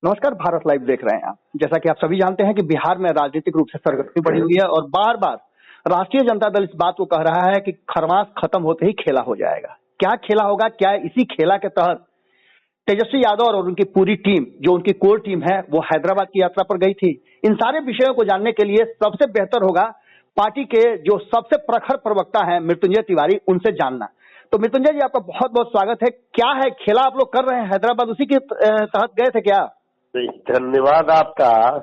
नमस्कार, भारत लाइव देख रहे हैं आप। जैसा कि आप सभी जानते हैं कि बिहार में राजनीतिक रूप से सरगर्मी बढ़ी हुई है और बार बार राष्ट्रीय जनता दल इस बात को कह रहा है कि खरमास खत्म होते ही खेला हो जाएगा। क्या खेला होगा, क्या इसी खेला के तहत तेजस्वी यादव और उनकी पूरी टीम, जो उनकी कोर टीम है, वो हैदराबाद की यात्रा पर गई थी। इन सारे विषयों को जानने के लिए सबसे बेहतर होगा पार्टी के जो सबसे प्रखर प्रवक्ता हैं मृत्युंजय तिवारी, उनसे जानना। तो मृत्युंजय जी, आपका बहुत बहुत स्वागत है। क्या है खेला आप लोग कर रहे हैं हैदराबाद, उसी के तहत गए थे क्या? धन्यवाद आपका।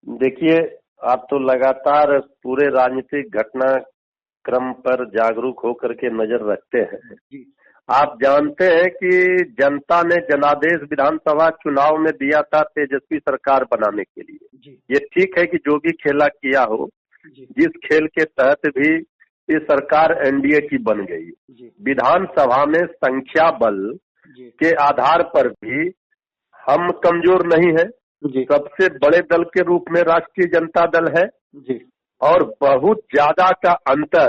देखिए, आप तो लगातार पूरे राजनीतिक घटनाक्रम पर जागरूक होकर के नजर रखते हैं। आप जानते हैं कि जनता ने जनादेश विधानसभा चुनाव में दिया था तेजस्वी सरकार बनाने के लिए। ये ठीक है कि जो भी खेला किया हो, जिस खेल के तहत भी ये सरकार एनडीए की बन गई। विधानसभा में संख्या बल के आधार पर भी हम कमजोर नहीं है। सबसे बड़े दल के रूप में राष्ट्रीय जनता दल है और बहुत ज्यादा का अंतर,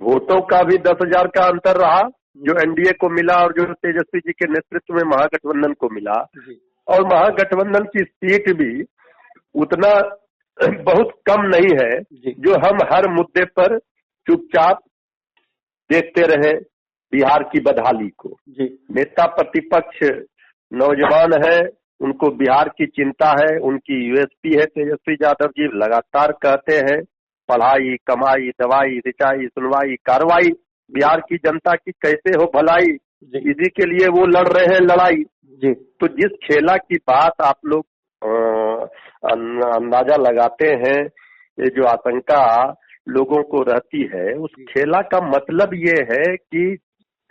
वोटों का भी 10,000 का अंतर रहा जो एनडीए को मिला और जो तेजस्वी जी के नेतृत्व में महागठबंधन को मिला। और महागठबंधन की सीट भी उतना बहुत कम नहीं है जो हम हर मुद्दे पर चुपचाप देखते रहे बिहार की बदहाली को। नेता प्रतिपक्ष नौजवान है, उनको बिहार की चिंता है, उनकी यूएसपी है। तेजस्वी यादव जी लगातार कहते हैं पढ़ाई, कमाई, दवाई, रिचाई, सुनवाई, कार्रवाई, बिहार की जनता की कैसे हो भलाई, इसी के लिए वो लड़ रहे हैं लड़ाई। तो जिस खेला की बात आप लोग अंदाजा लगाते हैं, ये जो आशंका लोगों को रहती है, उस खेला का मतलब ये है कि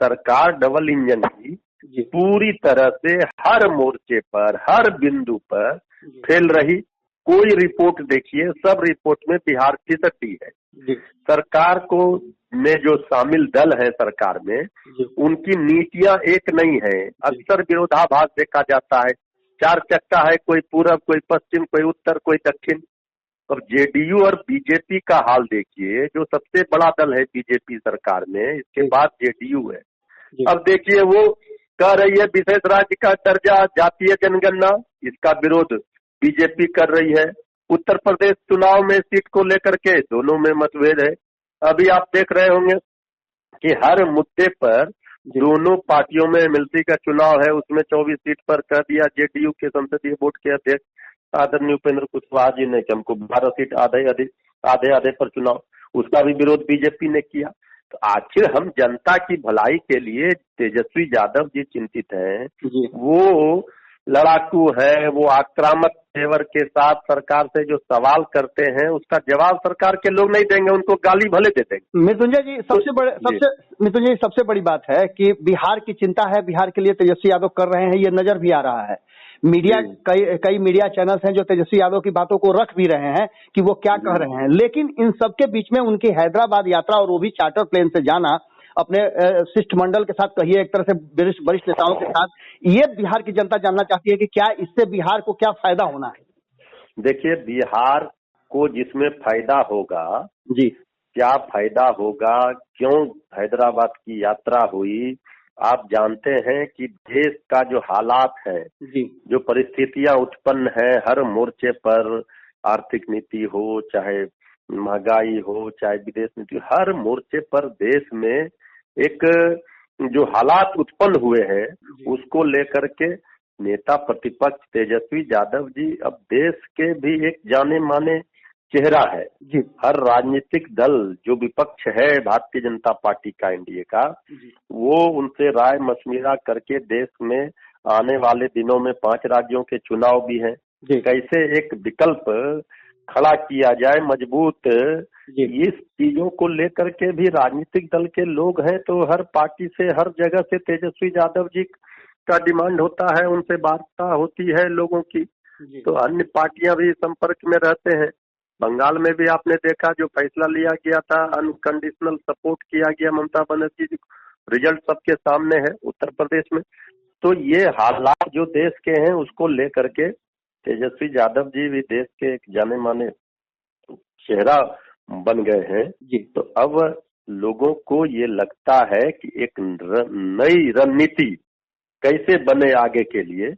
सरकार डबल इंजन की पूरी तरह से हर मोर्चे पर, हर बिंदु पर फेल रही। कोई रिपोर्ट देखिए, सब रिपोर्ट में बिहार फिसड्डी है। सरकार को में जो शामिल दल है सरकार में, उनकी नीतियां एक नहीं है। अक्सर विरोधाभास देखा जाता है। 4 चक्का है, कोई पूरब, कोई पश्चिम, कोई उत्तर, कोई दक्षिण। अब जेडीयू और बीजेपी का हाल देखिए, जो सबसे बड़ा दल है बीजेपी सरकार में, इसके बाद जेडीयू है। अब देखिए, वो कह रही है विशेष राज्य का दर्जा, जातीय जनगणना, इसका विरोध बीजेपी कर रही है। उत्तर प्रदेश चुनाव में सीट को लेकर के दोनों में मतभेद है। अभी आप देख रहे होंगे कि हर मुद्दे पर दोनों पार्टियों में मिलती का चुनाव है, उसमें 24 सीट पर कह दिया जेडीयू के संसदीय बोर्ड के अध्यक्ष आदरणीय उपेंद्र कुशवाहा जी ने कि हमको 12 सीट आधे पर चुनाव, उसका भी विरोध बीजेपी ने किया। तो आखिर हम जनता की भलाई के लिए तेजस्वी यादव जी चिंतित हैं। वो लड़ाकू है, वो आक्रामक तेवर के साथ सरकार से जो सवाल करते हैं उसका जवाब सरकार के लोग नहीं देंगे, उनको गाली भले दे देंगे। मृत्युंजय जी, सबसे बड़ी बात है कि बिहार की चिंता है, बिहार के लिए तेजस्वी यादव कर रहे हैं, ये नजर भी आ रहा है। मीडिया, कई मीडिया चैनल्स हैं जो तेजस्वी यादव की बातों को रख भी रहे हैं कि वो क्या कह रहे हैं। लेकिन इन सबके बीच में उनकी हैदराबाद यात्रा, और वो भी चार्टर प्लेन से जाना अपने शिष्टमंडल के साथ, कहिए एक तरह से वरिष्ठ नेताओं के साथ, ये बिहार की जनता जानना चाहती है कि क्या इससे बिहार को क्या फायदा होना है। देखिए, बिहार को जिसमें फायदा होगा, क्या फायदा होगा, क्यों हैदराबाद की यात्रा हुई, आप जानते हैं कि देश का जो हालात है, जो परिस्थितियां उत्पन्न है हर मोर्चे पर, आर्थिक नीति हो, चाहे महंगाई हो, चाहे विदेश नीति, हर मोर्चे पर देश में एक जो हालात उत्पन्न हुए हैं, उसको लेकर के नेता प्रतिपक्ष तेजस्वी यादव जी अब देश के भी एक जाने माने चेहरा है। हर राजनीतिक दल जो विपक्ष है भारतीय जनता पार्टी का, एनडीए का, वो उनसे राय मशविरा करके देश में आने वाले दिनों में 5 राज्यों के चुनाव भी हैं, कैसे एक विकल्प खड़ा किया जाए मजबूत, इस चीजों को लेकर के भी राजनीतिक दल के लोग हैं। तो हर पार्टी से, हर जगह से तेजस्वी यादव जी का डिमांड होता है, उनसे वार्ता होती है लोगों की। तो अन्य पार्टियां भी संपर्क में रहते हैं। बंगाल में भी आपने देखा जो फैसला लिया गया था, अनकंडीशनल सपोर्ट किया गया ममता बनर्जी जी को, रिजल्ट सबके सामने है उत्तर प्रदेश में। तो ये हालात जो देश के हैं उसको लेकर के तेजस्वी यादव जी भी देश के एक जाने माने चेहरा बन गए हैं। तो अब लोगों को ये लगता है कि एक नई रणनीति कैसे बने आगे के लिए,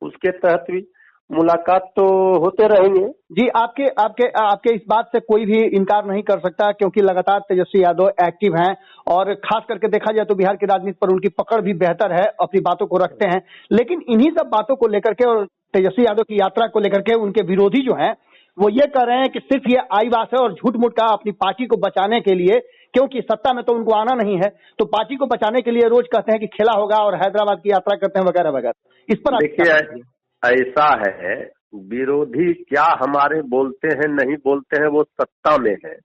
उसके तहत भी मुलाकात तो होते रहेंगे। जी, आपके आपके आपके इस बात से कोई भी इनकार नहीं कर सकता, क्योंकि लगातार तेजस्वी यादव एक्टिव हैं और खास करके देखा जाए तो बिहार की राजनीति पर उनकी पकड़ भी बेहतर है, अपनी बातों को रखते हैं। लेकिन इन्हीं सब बातों को लेकर के और तेजस्वी यादव की यात्रा को लेकर के उनके विरोधी जो हैं वो ये कह रहे हैं कि सिर्फ ये आईवास है और झूठ मूठ का अपनी पार्टी को बचाने के लिए, क्योंकि सत्ता में तो उनको आना नहीं है, तो पार्टी को बचाने के लिए रोज कहते हैं कि खेला होगा और हैदराबाद की यात्रा करते हैं वगैरह वगैरह। इस पर देखिए, ऐसा है, विरोधी क्या हमारे बोलते हैं नहीं बोलते हैं, वो सत्ता में है,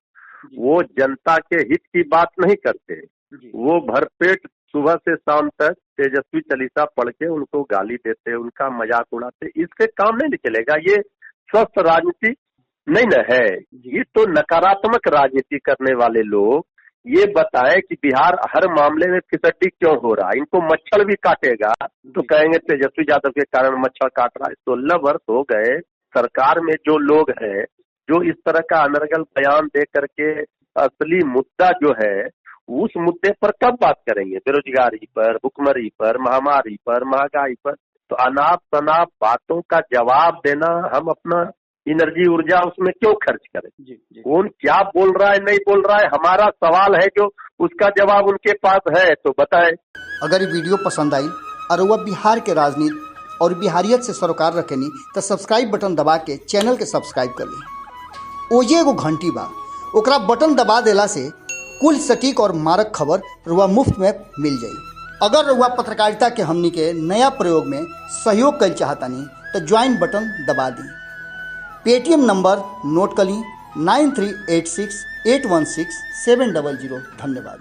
वो जनता के हित की बात नहीं करते। वो भरपेट सुबह से शाम तक तेजस्वी चालीसा पढ़ के उनको गाली देते, उनका मजाक उड़ाते, इससे काम नहीं निकलेगा। ये स्वस्थ राजनीति नहीं न है। ये तो नकारात्मक राजनीति करने वाले लोग ये बताएं कि बिहार हर मामले में फिसड्डी क्यों हो रहा है, इनको मच्छर भी काटेगा तो कहेंगे तेजस्वी यादव के कारण मच्छर काट रहा है। 16 वर्ष हो गए सरकार में जो लोग हैं जो इस तरह का अनर्गल बयान दे करके असली मुद्दा जो है उस मुद्दे पर कब बात करेंगे? बेरोजगारी पर, भुखमरी पर, महामारी पर, महंगाई पर। तो अनाप शनाप बातों का जवाब देना, हम अपना एनर्जी ऊर्जा उसमें क्यों खर्च करें? कौन क्या बोल रहा है नहीं बोल रहा है, हमारा सवाल है जो उसका जवाब उनके पास है तो बताए। अगर ये वीडियो पसंद आई और वह बिहार के राजनीति और बिहारियत से सरोकार रखेनी तो सब्सक्राइब बटन दबा के चैनल के सब्सक्राइब कर ली। ओजे एगो घंटी बा, ओकरा बटन दबा देला से कुल सटीक और मारक खबर रुआ मुफ्त में मिल जाई। अगर रुआ पत्रकारिता के हमनी के नया प्रयोग में सहयोग कर चाहतानी तो ज्वाइन बटन दबा दी। पेटीएम नंबर नोट कर ली 9386816700। धन्यवाद।